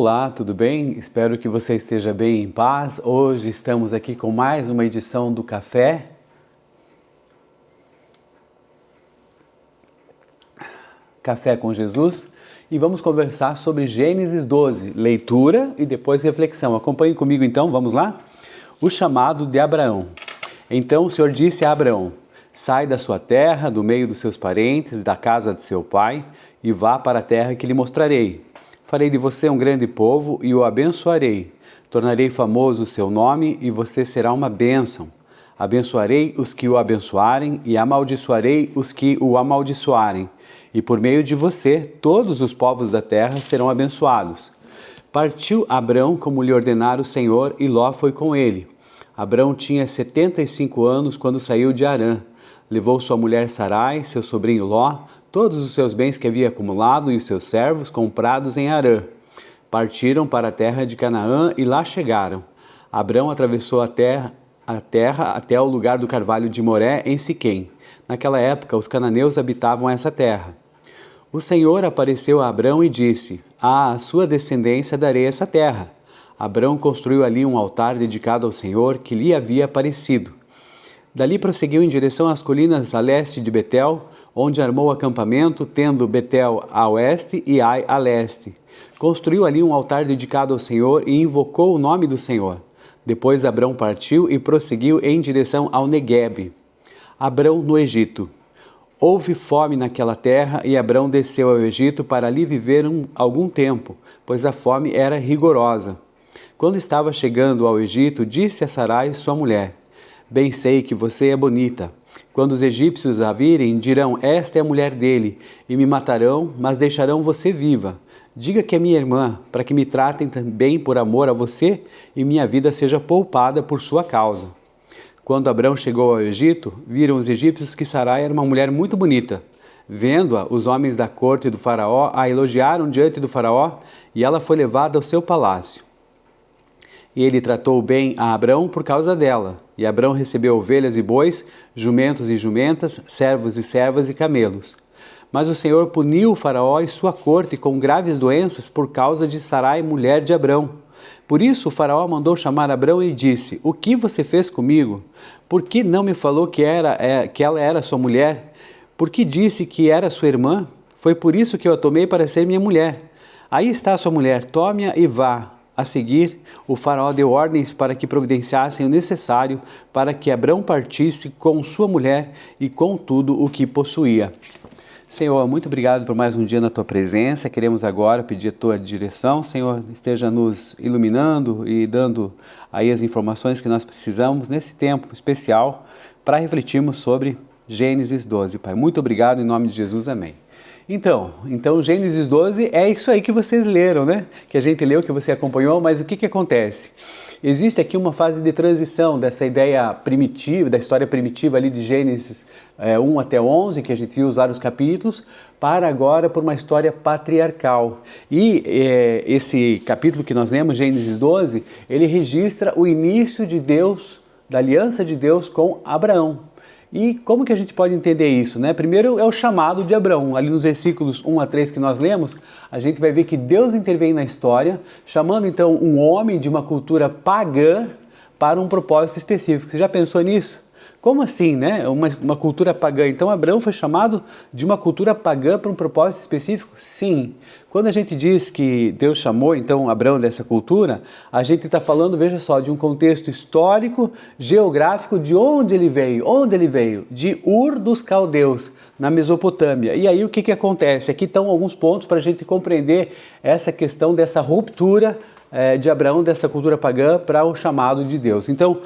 Olá, tudo bem? Espero que você esteja bem em paz. Hoje estamos aqui com mais uma edição do Café com Jesus e vamos conversar sobre Gênesis 12, leitura e depois reflexão. Acompanhe comigo então, vamos lá? O chamado de Abraão. Então o Senhor disse a Abraão: sai da sua terra, do meio dos seus parentes, da casa de seu pai e vá para a terra que lhe mostrarei. Farei de você um grande povo e o abençoarei. Tornarei famoso o seu nome e você será uma bênção. Abençoarei os que o abençoarem e amaldiçoarei os que o amaldiçoarem. E por meio de você, todos os povos da terra serão abençoados. Partiu Abrão como lhe ordenara o Senhor e Ló foi com ele. Abrão tinha 75 anos quando saiu de Harã. Levou sua mulher Sarai, seu sobrinho Ló, todos os seus bens que havia acumulado e os seus servos comprados em Harã. Partiram para a terra de Canaã e lá chegaram. Abrão atravessou a terra até o lugar do carvalho de Moré, em Siquém. Naquela época, os cananeus habitavam essa terra. O Senhor apareceu a Abrão e disse: à sua descendência darei essa terra. Abrão construiu ali um altar dedicado ao Senhor que lhe havia aparecido. Dali prosseguiu em direção às colinas a leste de Betel, onde armou acampamento, tendo Betel a oeste e Ai a leste. Construiu ali um altar dedicado ao Senhor e invocou o nome do Senhor. Depois Abrão partiu e prosseguiu em direção ao Neguebe. Abrão no Egito. Houve fome naquela terra e Abrão desceu ao Egito para ali viver algum tempo, pois a fome era rigorosa. Quando estava chegando ao Egito, disse a Sarai, sua mulher: bem sei que você é bonita. Quando os egípcios a virem, dirão: esta é a mulher dele, e me matarão, mas deixarão você viva. Diga que é minha irmã, para que me tratem também por amor a você, e minha vida seja poupada por sua causa. Quando Abrão chegou ao Egito, viram os egípcios que Sarai era uma mulher muito bonita. Vendo-a, os homens da corte do faraó a elogiaram diante do faraó, e ela foi levada ao seu palácio. E ele tratou bem a Abrão por causa dela. E Abrão recebeu ovelhas e bois, jumentos e jumentas, servos e servas e camelos. Mas o Senhor puniu o faraó e sua corte com graves doenças por causa de Sarai, mulher de Abrão. Por isso o faraó mandou chamar Abrão e disse: o que você fez comigo? Por que não me falou que ela era sua mulher? Por que disse que era sua irmã? Foi por isso que eu a tomei para ser minha mulher. Aí está sua mulher, tome-a e vá. A seguir, o faraó deu ordens para que providenciassem o necessário para que Abrão partisse com sua mulher e com tudo o que possuía. Senhor, muito obrigado por mais um dia na Tua presença. Queremos agora pedir a Tua direção. Senhor, esteja nos iluminando e dando aí as informações que nós precisamos nesse tempo especial para refletirmos sobre Gênesis 12. Pai, muito obrigado em nome de Jesus. Amém. Então, Gênesis 12 é isso aí que vocês leram, né? Que a gente leu, que você acompanhou, mas o que acontece? Existe aqui uma fase de transição dessa ideia primitiva, da história primitiva ali de Gênesis 1 até 11, que a gente viu os vários capítulos, para agora por uma história patriarcal. E esse capítulo que nós lemos, Gênesis 12, ele registra o início de Deus, da aliança de Deus com Abraão. E como que a gente pode entender isso, né? Primeiro é o chamado de Abrão. Ali nos versículos 1 a 3 que nós lemos, a gente vai ver que Deus intervém na história, chamando então um homem de uma cultura pagã para um propósito específico. Você já pensou nisso? Como assim, né? Uma cultura pagã. Então Abrão foi chamado de uma cultura pagã para um propósito específico? Sim. Quando a gente diz que Deus chamou então Abrão dessa cultura, a gente está falando, veja só, de um contexto histórico, geográfico, de onde ele veio. Onde ele veio? De Ur dos Caldeus, na Mesopotâmia. E aí o que acontece? Aqui estão alguns pontos para a gente compreender essa questão dessa ruptura de Abraão, dessa cultura pagã para o chamado de Deus. Então,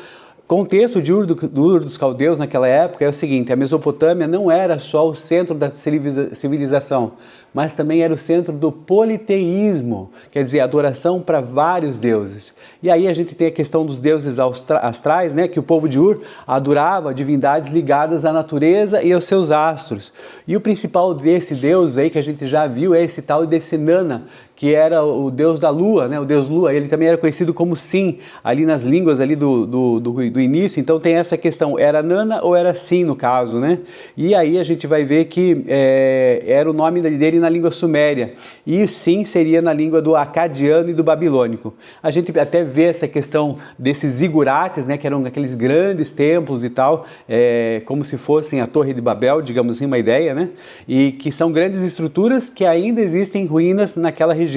contexto de Ur dos Caldeus naquela época é o seguinte: a Mesopotâmia não era só o centro da civilização, mas também era o centro do politeísmo, quer dizer, adoração para vários deuses. E aí a gente tem a questão dos deuses astrais, né, que o povo de Ur adorava divindades ligadas à natureza e aos seus astros. E o principal desse deus aí que a gente já viu é esse tal desse Nana, que era o deus da lua, né? O deus lua, ele também era conhecido como Sin, ali nas línguas ali do início. Então tem essa questão, era Nana ou era Sin no caso, né? E aí a gente vai ver que era o nome dele na língua suméria, e Sin seria na língua do acadiano e do babilônico. A gente até vê essa questão desses zigurates, né, que eram aqueles grandes templos e tal, como se fossem a Torre de Babel, digamos assim, uma ideia, né? E que são grandes estruturas que ainda existem em ruínas naquela região,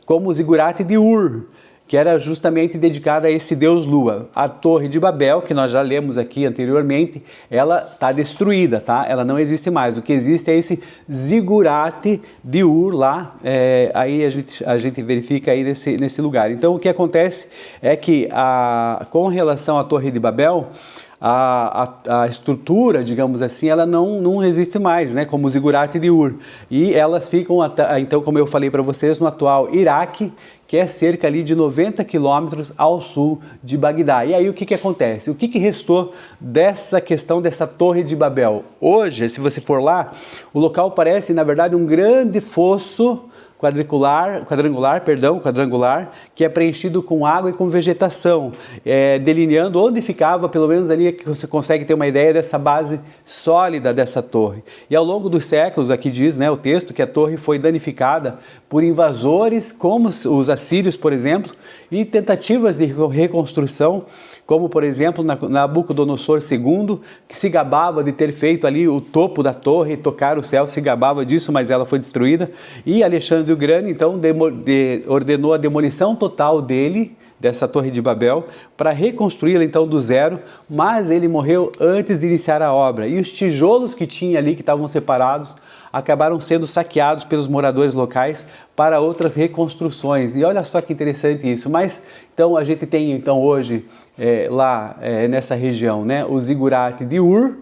como o zigurate de Ur, que era justamente dedicada a esse deus Lua. A Torre de Babel, que nós já lemos aqui anteriormente, ela está destruída, tá? Ela não existe mais. O que existe é esse zigurate de Ur lá, aí a gente verifica aí nesse lugar. Então o que acontece é que com relação à Torre de Babel, a estrutura, digamos assim, ela não existe mais, né, como o zigurate de Ur. E elas ficam, então, como eu falei para vocês, no atual Iraque, que é cerca ali de 90 quilômetros ao sul de Bagdá. E aí o que acontece? O que restou dessa questão dessa Torre de Babel? Hoje, se você for lá, o local parece, na verdade, um grande fosso quadrangular, que é preenchido com água e com vegetação, delineando onde ficava, pelo menos ali que você consegue ter uma ideia dessa base sólida dessa torre. E ao longo dos séculos, aqui diz, né, o texto, que a torre foi danificada por invasores, como os assírios, por exemplo, e tentativas de reconstrução, como por exemplo Nabucodonosor II, que se gabava de ter feito ali o topo da torre, tocar o céu, se gabava disso, mas ela foi destruída. E Alexandre o Grande então ordenou a demolição total dessa Torre de Babel, para reconstruí-la então do zero, mas ele morreu antes de iniciar a obra. E os tijolos que tinha ali, que estavam separados, acabaram sendo saqueados pelos moradores locais para outras reconstruções. E olha só que interessante isso. Mas então a gente tem então hoje lá nessa região, né, o zigurate de Ur,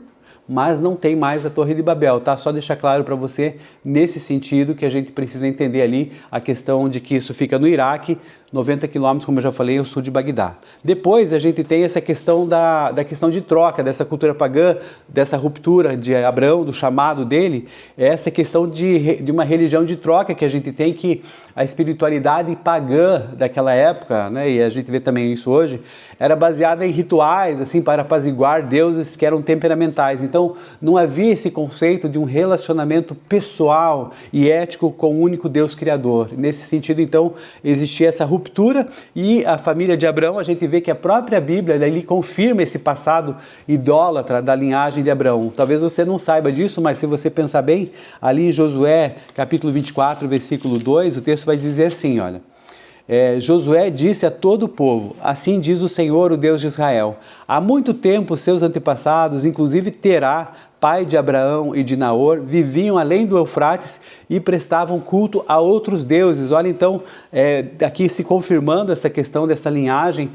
mas não tem mais a Torre de Babel, tá? Só deixar claro para você nesse sentido que a gente precisa entender ali a questão de que isso fica no Iraque, 90 quilômetros, como eu já falei, ao sul de Bagdá. Depois a gente tem essa questão da questão de troca, dessa cultura pagã, dessa ruptura de Abraão, do chamado dele, essa questão de uma religião de troca que a gente tem, que a espiritualidade pagã daquela época, né, e a gente vê também isso hoje, era baseada em rituais, assim, para apaziguar deuses que eram temperamentais. Então, não havia esse conceito de um relacionamento pessoal e ético com o único Deus Criador. Nesse sentido, então, existia essa ruptura, e a família de Abraão, a gente vê que a própria Bíblia ali confirma esse passado idólatra da linhagem de Abraão. Talvez você não saiba disso, mas se você pensar bem, ali em Josué, capítulo 24, versículo 2, o texto vai dizer assim, olha: Josué disse a todo o povo: assim diz o Senhor, o Deus de Israel, há muito tempo seus antepassados, inclusive Terá, pai de Abraão e de Naor, viviam além do Eufrates e prestavam culto a outros deuses. Olha, então, aqui se confirmando essa questão dessa linhagem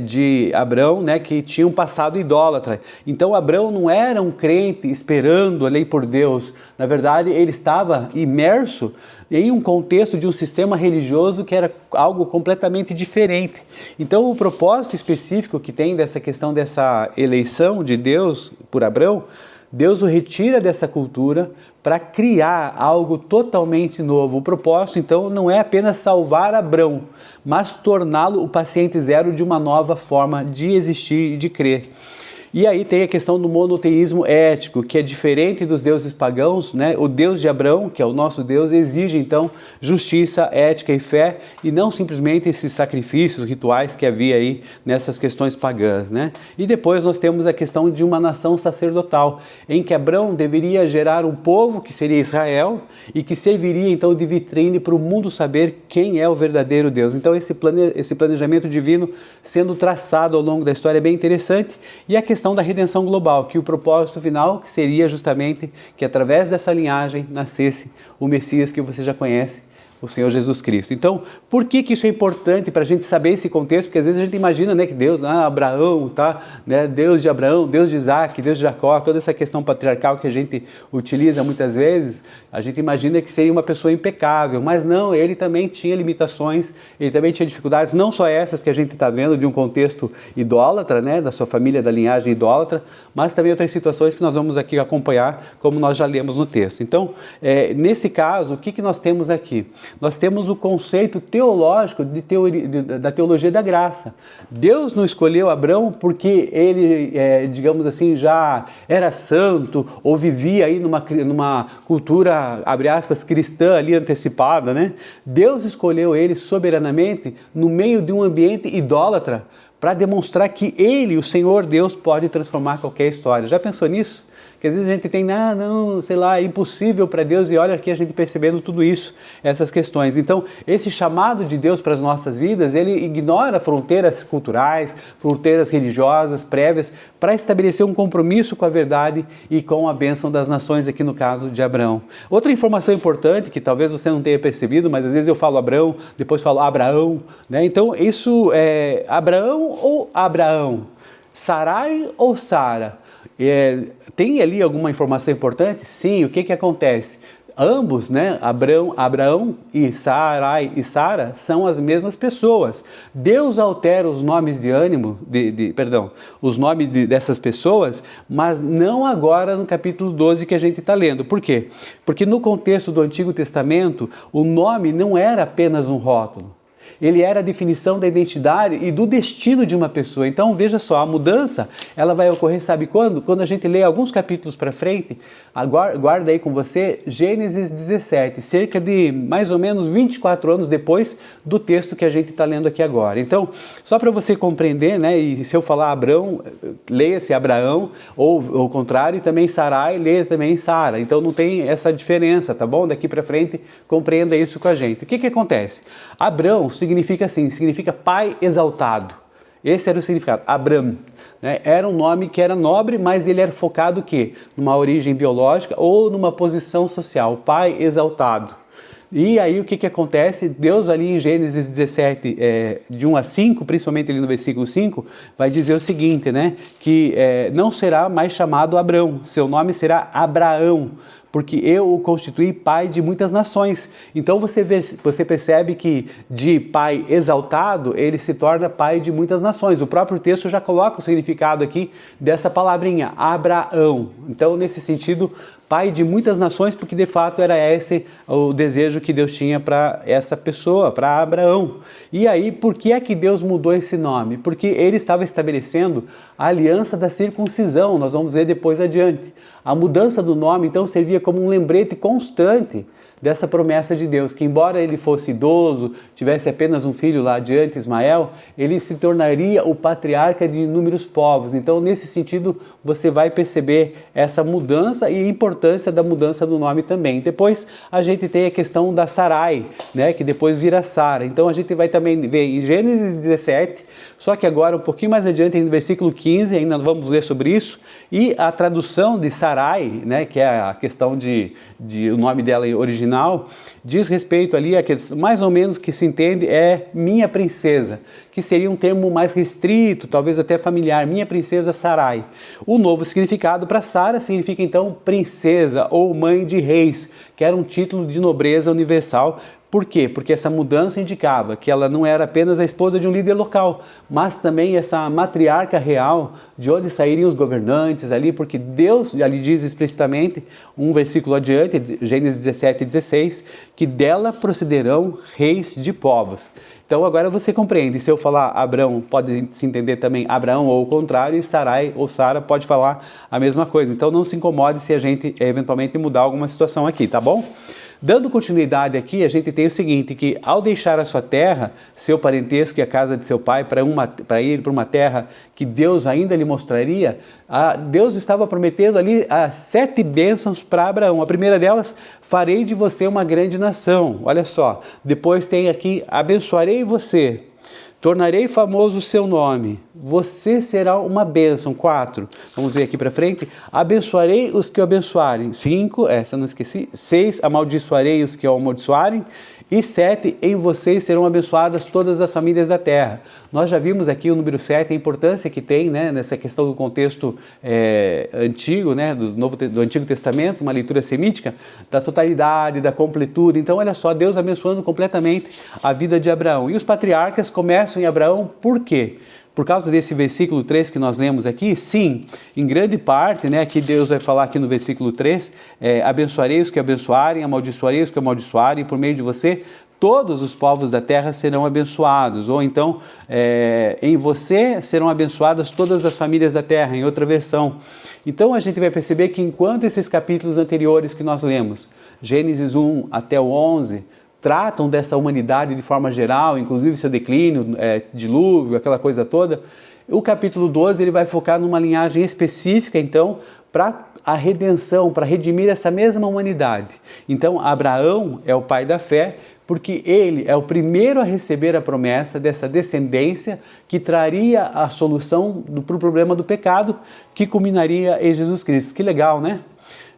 de Abraão, né, que tinha um passado idólatra. Então, Abraão não era um crente esperando a lei por Deus. Na verdade, ele estava imerso em um contexto de um sistema religioso que era algo completamente diferente. Então, o propósito específico que tem dessa questão dessa eleição de Deus por Abraão, Deus o retira dessa cultura para criar algo totalmente novo. O propósito, então, não é apenas salvar Abrão, mas torná-lo o paciente zero de uma nova forma de existir e de crer. E aí tem a questão do monoteísmo ético, que é diferente dos deuses pagãos, né? O Deus de Abraão, que é o nosso Deus, exige então justiça, ética e fé, e não simplesmente esses sacrifícios, rituais que havia aí nessas questões pagãs, né? E depois nós temos a questão de uma nação sacerdotal, em que Abraão deveria gerar um povo que seria Israel e que serviria então de vitrine para o mundo saber quem é o verdadeiro Deus. Então esse planejamento divino sendo traçado ao longo da história é bem interessante. E a questão da redenção global, que o propósito final que seria justamente que através dessa linhagem nascesse o Messias que você já conhece, o Senhor Jesus Cristo. Então, por que isso é importante para a gente saber esse contexto? Porque às vezes a gente imagina, né, que Deus, Abraão, tá, né, Deus de Abraão, Deus de Isaac, Deus de Jacó, toda essa questão patriarcal que a gente utiliza muitas vezes, a gente imagina que seria uma pessoa impecável, mas não, ele também tinha limitações, ele também tinha dificuldades, não só essas que a gente está vendo de um contexto idólatra, né, da sua família, da linhagem idólatra, mas também outras situações que nós vamos aqui acompanhar, como nós já lemos no texto. Então, nesse caso, o que nós temos aqui? nós temos o conceito teológico da teologia da graça. Deus não escolheu Abrão porque ele, digamos assim, já era santo ou vivia aí numa cultura, abre aspas, cristã ali antecipada, né? Deus escolheu ele soberanamente no meio de um ambiente idólatra para demonstrar que ele, o Senhor Deus, pode transformar qualquer história. Já pensou nisso? Que às vezes a gente tem, não, sei lá, é impossível para Deus, e olha aqui a gente percebendo tudo isso, essas questões. Então, esse chamado de Deus para as nossas vidas, ele ignora fronteiras culturais, fronteiras religiosas prévias, para estabelecer um compromisso com a verdade e com a bênção das nações, aqui no caso de Abraão. Outra informação importante, que talvez você não tenha percebido, mas às vezes eu falo Abrão, depois falo Abraão, né? Então, isso é Abraão ou Abraão? Sarai ou Sara? Tem ali alguma informação importante? Sim, o que acontece? Ambos, né, Abraão e Sarai e Sara são as mesmas pessoas. Deus altera os nomes de ânimo, os nomes dessas pessoas, mas não agora no capítulo 12 que a gente está lendo. Por quê? Porque no contexto do Antigo Testamento, o nome não era apenas um rótulo. Ele era a definição da identidade e do destino de uma pessoa. Então, veja só, a mudança, ela vai ocorrer, sabe quando? Quando a gente lê alguns capítulos para frente, guarda aí com você, Gênesis 17, cerca de mais ou menos 24 anos depois do texto que a gente está lendo aqui agora. Então, só para você compreender, né, e se eu falar Abrão, leia-se Abraão, ou o contrário, e também Sarai, leia também Sara. Então, não tem essa diferença, tá bom? Daqui para frente, compreenda isso com a gente. O que acontece? Abrão significa pai exaltado. Esse era o significado, Abram, né? Era um nome que era nobre, mas ele era focado o quê? Numa origem biológica ou numa posição social, pai exaltado. E aí o que acontece? Deus ali em Gênesis 17, de 1 a 5, principalmente ali no versículo 5, vai dizer o seguinte, né? Que não será mais chamado Abrão, seu nome será Abraão, porque eu o constituí pai de muitas nações. Então você percebe que de pai exaltado, ele se torna pai de muitas nações. O próprio texto já coloca o significado aqui dessa palavrinha, Abraão. Então, nesse sentido, pai de muitas nações, porque de fato era esse o desejo que Deus tinha para essa pessoa, para Abraão. E aí, por que é que Deus mudou esse nome? Porque ele estava estabelecendo a aliança da circuncisão, nós vamos ver depois adiante. A mudança do nome, então, servia como um lembrete constante dessa promessa de Deus, que embora ele fosse idoso, tivesse apenas um filho lá adiante, Ismael, ele se tornaria o patriarca de inúmeros povos. Então, nesse sentido, você vai perceber essa mudança e a importância da mudança do nome também. Depois, a gente tem a questão da Sarai, né, que depois vira Sara. Então, a gente vai também ver em Gênesis 17, só que agora um pouquinho mais adiante, no versículo 15, ainda vamos ler sobre isso, e a tradução de Sarai, né, que é a questão o nome dela original, diz respeito ali a que mais ou menos que se entende é minha princesa, que seria um termo mais restrito, talvez até familiar, minha princesa Sarai. O novo significado para Sara significa então princesa ou mãe de reis, que era um título de nobreza universal. Por quê? Porque essa mudança indicava que ela não era apenas a esposa de um líder local, mas também essa matriarca real, de onde sairiam os governantes ali, porque Deus ali diz explicitamente, um versículo adiante, Gênesis 17 e 16, que dela procederão reis de povos. Então agora você compreende, se eu falar Abrão, pode se entender também Abraão ou o contrário, e Sarai ou Sara pode falar a mesma coisa. Então não se incomode se a gente eventualmente mudar alguma situação aqui, tá bom? Dando continuidade aqui, a gente tem o seguinte, que ao deixar a sua terra, seu parentesco e a casa de seu pai para ir para uma terra que Deus ainda lhe mostraria, Deus estava prometendo ali as 7 bênçãos para Abraão. A primeira delas, farei de você uma grande nação. Olha só, depois tem aqui, abençoarei você. Tornarei famoso o seu nome, você será uma bênção. 4, vamos ver aqui para frente. Abençoarei os que o abençoarem. 5, essa não esqueci. 6, amaldiçoarei os que o amaldiçoarem. E 7, em vocês serão abençoadas todas as famílias da terra. Nós já vimos aqui o número 7, a importância que tem, né, nessa questão do contexto antigo, né, do Antigo Testamento, uma leitura semítica, da totalidade, da completude. Então, olha só, Deus abençoando completamente a vida de Abraão. E os patriarcas começam em Abraão, por quê? por causa desse versículo 3 que nós lemos aqui? Sim, em grande parte, né, que Deus vai falar aqui no versículo 3, abençoarei os que abençoarem, amaldiçoarei os que amaldiçoarem, e por meio de você todos os povos da terra serão abençoados, ou então em você serão abençoadas todas as famílias da terra, em outra versão. Então a gente vai perceber que enquanto esses capítulos anteriores que nós lemos, Gênesis 1 até o 11, tratam dessa humanidade de forma geral, inclusive seu declínio, dilúvio, aquela coisa toda, o capítulo 12 ele vai focar numa linhagem específica, então, para a redenção, para redimir essa mesma humanidade. Então, Abraão é o pai da fé, porque ele é o primeiro a receber a promessa dessa descendência que traria a solução para o problema do pecado, que culminaria em Jesus Cristo. Que legal, né?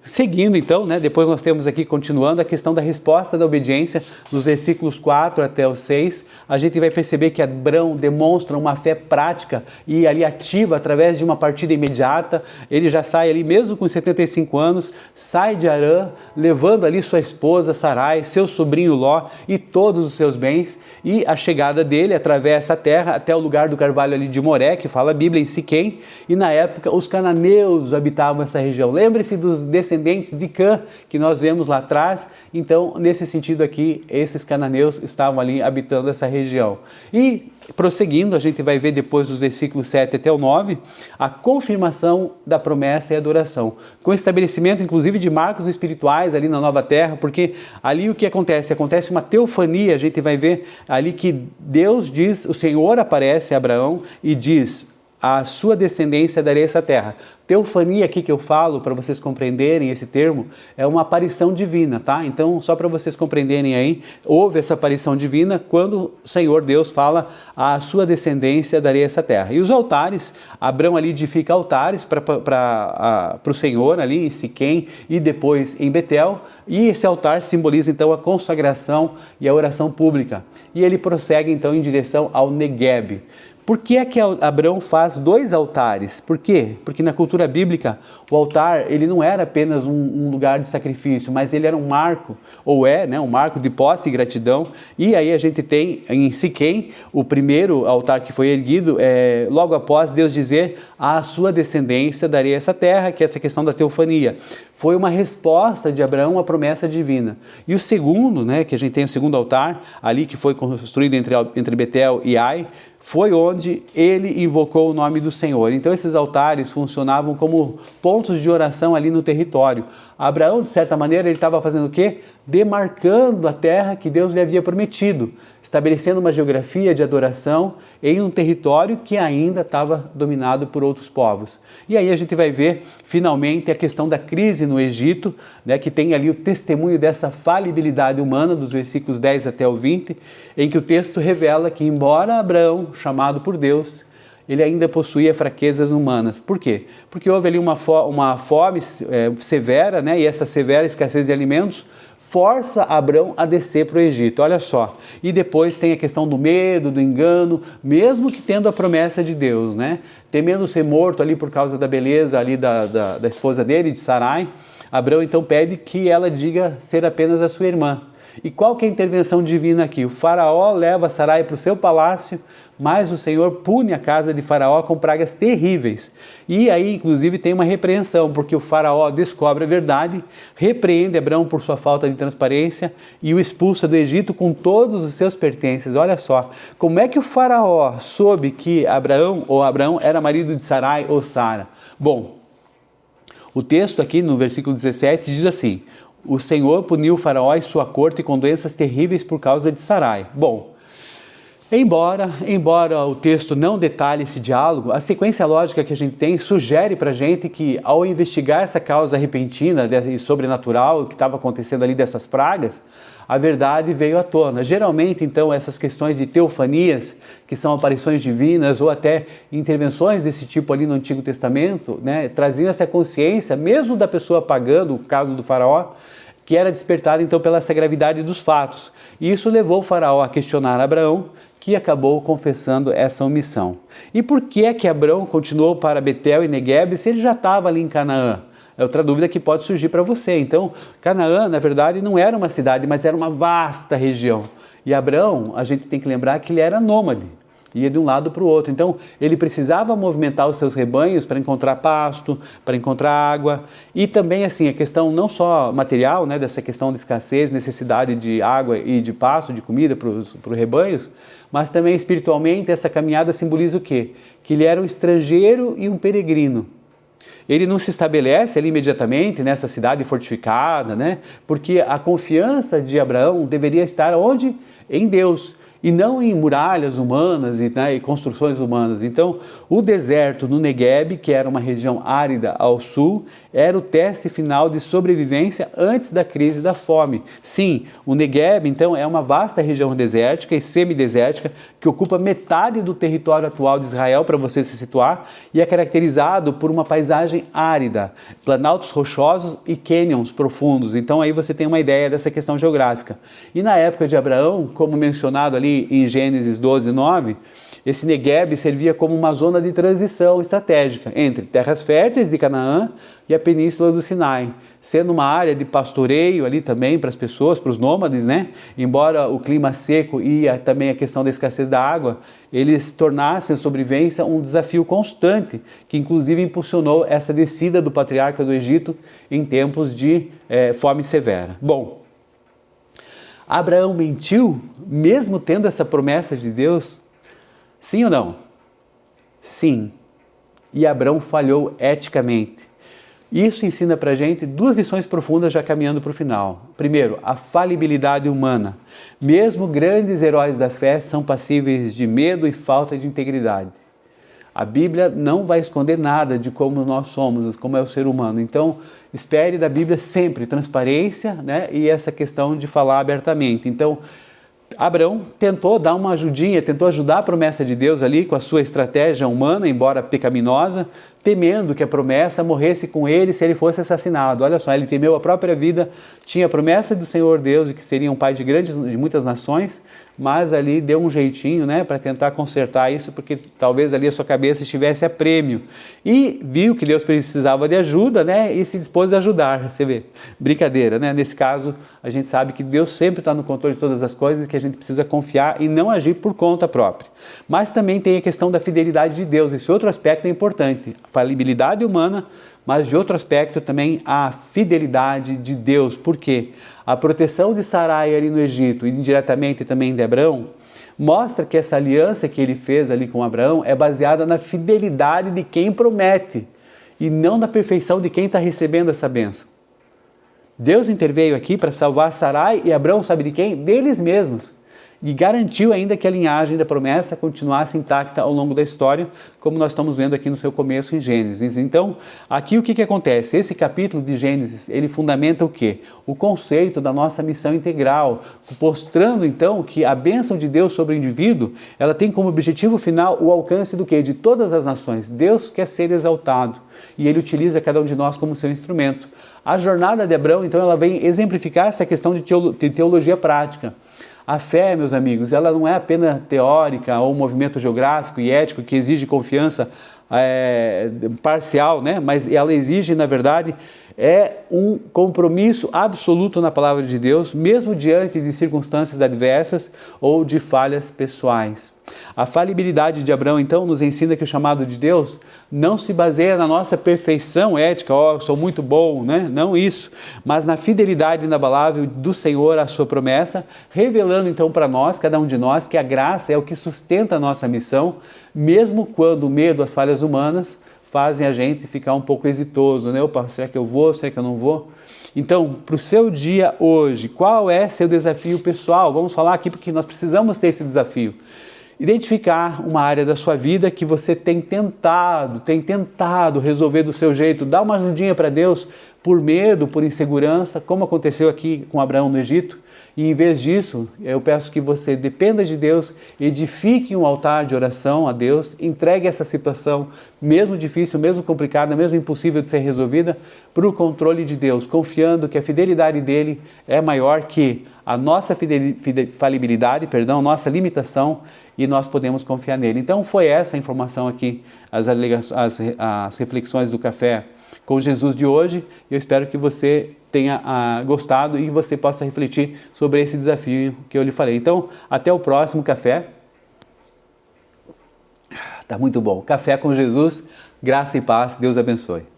Seguindo então, né, depois nós temos aqui, continuando, a questão da resposta da obediência, nos versículos 4 até o 6, a gente vai perceber que Abrão demonstra uma fé prática e ali ativa através de uma partida imediata. Ele já sai ali, mesmo com 75 anos, sai de Harã, levando ali sua esposa Sarai, seu sobrinho Ló e todos os seus bens, e a chegada dele atravessa a terra até o lugar do carvalho ali de Moré, que fala a Bíblia, em Siquém, e na época os cananeus habitavam essa região. Lembre-se dos descendentes de Cã, que nós vemos lá atrás. Então, nesse sentido aqui, esses cananeus estavam ali habitando essa região. E, prosseguindo, a gente vai ver depois dos versículos 7 até o 9, a confirmação da promessa e adoração, com estabelecimento, inclusive, de marcos espirituais ali na Nova Terra, porque ali o que acontece? Acontece uma teofania, a gente vai ver ali que Deus diz, o Senhor aparece a Abraão e diz: a sua descendência darei essa terra. Teofania aqui que eu falo, para vocês compreenderem esse termo, é uma aparição divina, tá? Então, só para vocês compreenderem aí, houve essa aparição divina quando o Senhor Deus fala: a sua descendência darei essa terra. E os altares, Abrão ali edifica altares para o Senhor ali em Siquém e depois em Betel, e esse altar simboliza então a consagração e a oração pública. E ele prossegue então em direção ao Negueb. Por que é que Abrão faz 2 altares? Por quê? Porque na cultura bíblica o altar ele não era apenas um lugar de sacrifício, mas ele era um marco, ou né, um marco de posse e gratidão. E aí a gente tem em Siquém o primeiro altar que foi erguido logo após Deus dizer: à sua descendência darei essa terra, que é essa questão da teofania. Foi uma resposta de Abraão à promessa divina. E o segundo, né, que a gente tem o segundo altar, ali que foi construído entre Betel e Ai, foi onde ele invocou o nome do Senhor. Então esses altares funcionavam como pontos de oração ali no território. Abraão, de certa maneira, ele estava fazendo o quê? Demarcando a terra que Deus lhe havia prometido, estabelecendo uma geografia de adoração em um território que ainda estava dominado por outros povos. E aí a gente vai ver, finalmente, a questão da crise no Egito, né, que tem ali o testemunho dessa falibilidade humana, dos versículos 10 até o 20, em que o texto revela que, embora Abraão, chamado por Deus, ele ainda possuía fraquezas humanas. Por quê? Porque houve ali uma fome severa, né, e essa severa escassez de alimentos força Abrão a descer para o Egito, olha só. E depois tem a questão do medo, do engano, mesmo que tendo a promessa de Deus, né? Temendo ser morto ali por causa da beleza ali da esposa dele, de Sarai, Abrão então pede que ela diga ser apenas a sua irmã. E qual que é a intervenção divina aqui? O faraó leva Sarai para o seu palácio, mas o Senhor pune a casa de Faraó com pragas terríveis. E aí, inclusive, tem uma repreensão, porque o Faraó descobre a verdade, repreende Abrão por sua falta de transparência e o expulsa do Egito com todos os seus pertences. Olha só, como é que o Faraó soube que Abraão era marido de Sarai ou Sara? Bom, o texto aqui no versículo 17 diz assim: o Senhor puniu o Faraó e sua corte com doenças terríveis por causa de Sarai. Bom, embora o texto não detalhe esse diálogo, a sequência lógica que a gente tem sugere para a gente que, ao investigar essa causa repentina e sobrenatural que estava acontecendo ali dessas pragas, a verdade veio à tona. Geralmente, então, essas questões de teofanias, que são aparições divinas ou até intervenções desse tipo ali no Antigo Testamento, né, traziam essa consciência, mesmo da pessoa pagando, o caso do Faraó, que era despertada então pela essa gravidade dos fatos. E isso levou o Faraó a questionar Abraão, que acabou confessando essa omissão. E por que é que Abrão continuou para Betel e Negueb se ele já estava ali em Canaã? É outra dúvida que pode surgir para você. Então, Canaã, na verdade, não era uma cidade, mas era uma vasta região. E Abrão, a gente tem que lembrar que ele era nômade. ia de um lado para o outro. Então, ele precisava movimentar os seus rebanhos para encontrar pasto, para encontrar água. E também, assim, a questão não só material, né, dessa questão de escassez, necessidade de água e de pasto, de comida para os rebanhos, mas também espiritualmente essa caminhada simboliza o quê? Que ele era um estrangeiro e um peregrino. Ele não se estabelece ali imediatamente nessa cidade fortificada, né? Porque a confiança de Abraão deveria estar onde? Em Deus. E não em muralhas humanas e construções humanas. Então, o deserto no Negueb, que era uma região árida ao sul, era o teste final de sobrevivência antes da crise da fome. Sim, o Negueb, então, é uma vasta região desértica e semidesértica que ocupa metade do território atual de Israel, para você se situar, e é caracterizado por uma paisagem árida, planaltos rochosos e cânions profundos. Então, aí você tem uma ideia dessa questão geográfica. E na época de Abraão, como mencionado ali em Gênesis 12, 9, esse Negueb servia como uma zona de transição estratégica entre terras férteis de Canaã e a península do Sinai, sendo uma área de pastoreio ali também para as pessoas, para os nômades, né? Embora o clima seco e também a questão da escassez da água, eles tornassem a sobrevivência um desafio constante, que inclusive impulsionou essa descida do patriarca do Egito em tempos de fome severa. Bom, Abraão mentiu, mesmo tendo essa promessa de Deus? Sim ou não? Sim. E Abraão falhou eticamente. Isso ensina para a gente duas lições profundas já caminhando para o final. Primeiro, a falibilidade humana. Mesmo grandes heróis da fé são passíveis de medo e falta de integridade. A Bíblia não vai esconder nada de como nós somos, como é o ser humano. Então, espere da Bíblia sempre transparência, né? E essa questão de falar abertamente. Então, Abraão tentou dar uma ajudinha, tentou ajudar a promessa de Deus ali com a sua estratégia humana, embora pecaminosa, temendo que a promessa morresse com ele se ele fosse assassinado. Olha só, ele temeu a própria vida, tinha a promessa do Senhor Deus de que seria um pai de muitas nações, mas ali deu um jeitinho, né, para tentar consertar isso, porque talvez ali a sua cabeça estivesse a prêmio. E viu que Deus precisava de ajuda, né, e se dispôs a ajudar. Você vê, brincadeira, né? Nesse caso, a gente sabe que Deus sempre está no controle de todas as coisas e que a gente precisa confiar e não agir por conta própria. Mas também tem a questão da fidelidade de Deus. Esse outro aspecto é importante. A falibilidade humana, mas de outro aspecto também a fidelidade de Deus. Por quê? A proteção de Sarai ali no Egito e indiretamente também de Abraão mostra que essa aliança que ele fez ali com Abraão é baseada na fidelidade de quem promete e não na perfeição de quem está recebendo essa bênção. Deus interveio aqui para salvar Sarai e Abraão, sabe de quem? Deles mesmos. E garantiu ainda que a linhagem da promessa continuasse intacta ao longo da história, como nós estamos vendo aqui no seu começo em Gênesis. Então, aqui o que acontece? Esse capítulo de Gênesis, ele fundamenta o quê? O conceito da nossa missão integral, mostrando então que a bênção de Deus sobre o indivíduo, ela tem como objetivo final o alcance do quê? De todas as nações. Deus quer ser exaltado e ele utiliza cada um de nós como seu instrumento. A jornada de Abraão, então, ela vem exemplificar essa questão de teologia prática. A fé, meus amigos, ela não é apenas teórica ou um movimento geográfico e ético que exige confiança parcial, né? Mas ela exige, na verdade, um compromisso absoluto na palavra de Deus, mesmo diante de circunstâncias adversas ou de falhas pessoais. A falibilidade de Abraão, então, nos ensina que o chamado de Deus não se baseia na nossa perfeição ética, eu sou muito bom, né? Não isso, mas na fidelidade inabalável do Senhor à sua promessa, revelando então para nós, cada um de nós, que a graça é o que sustenta a nossa missão, mesmo quando o medo, as falhas humanas, fazem a gente ficar um pouco hesitoso, né? Opa, será que eu vou? Será que eu não vou? Então, para o seu dia hoje, qual é seu desafio pessoal? Vamos falar aqui porque nós precisamos ter esse desafio. Identificar uma área da sua vida que você tem tentado resolver do seu jeito, dar uma ajudinha para Deus por medo, por insegurança, como aconteceu aqui com Abraão no Egito. E em vez disso, eu peço que você dependa de Deus, edifique um altar de oração a Deus, entregue essa situação, mesmo difícil, mesmo complicada, mesmo impossível de ser resolvida, para o controle de Deus, confiando que a fidelidade dele é maior que a nossa falibilidade, nossa limitação, e nós podemos confiar nele. Então foi essa a informação aqui, as reflexões do Café com Jesus de hoje. Eu espero que você tenha gostado e que você possa refletir sobre esse desafio que eu lhe falei. Então, até o próximo café. Tá muito bom. Café com Jesus, graça e paz, Deus abençoe.